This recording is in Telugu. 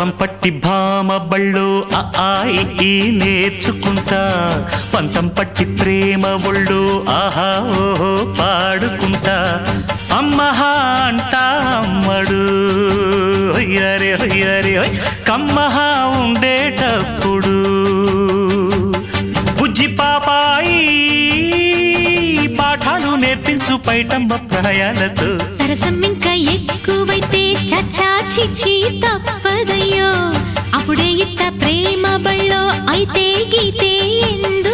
పాపం పట్టి భామ బళ్ళు ఈ నేర్చుకుంటా పంతం పట్టి ప్రేమ ఒళ్ళు ఆహా ఓహో పాడుకుంటా అమ్మహా అంటా అమ్మడు హొయ్యరే హొయ్యరే హొయ్ కమ్మహా ఉండేటప్పుడు బుజ్జి పాపాయి పాఠాలు నేర్పించు పైటమ్మ ప్రాయాలతో సరసం ఇంకా ఎక్కువైతే చచ్చా చిచ్చి తప్పదయ్యో అప్పుడే ఇట్ట ప్రేమ బళ్ళో అయితే గీతే ఎందు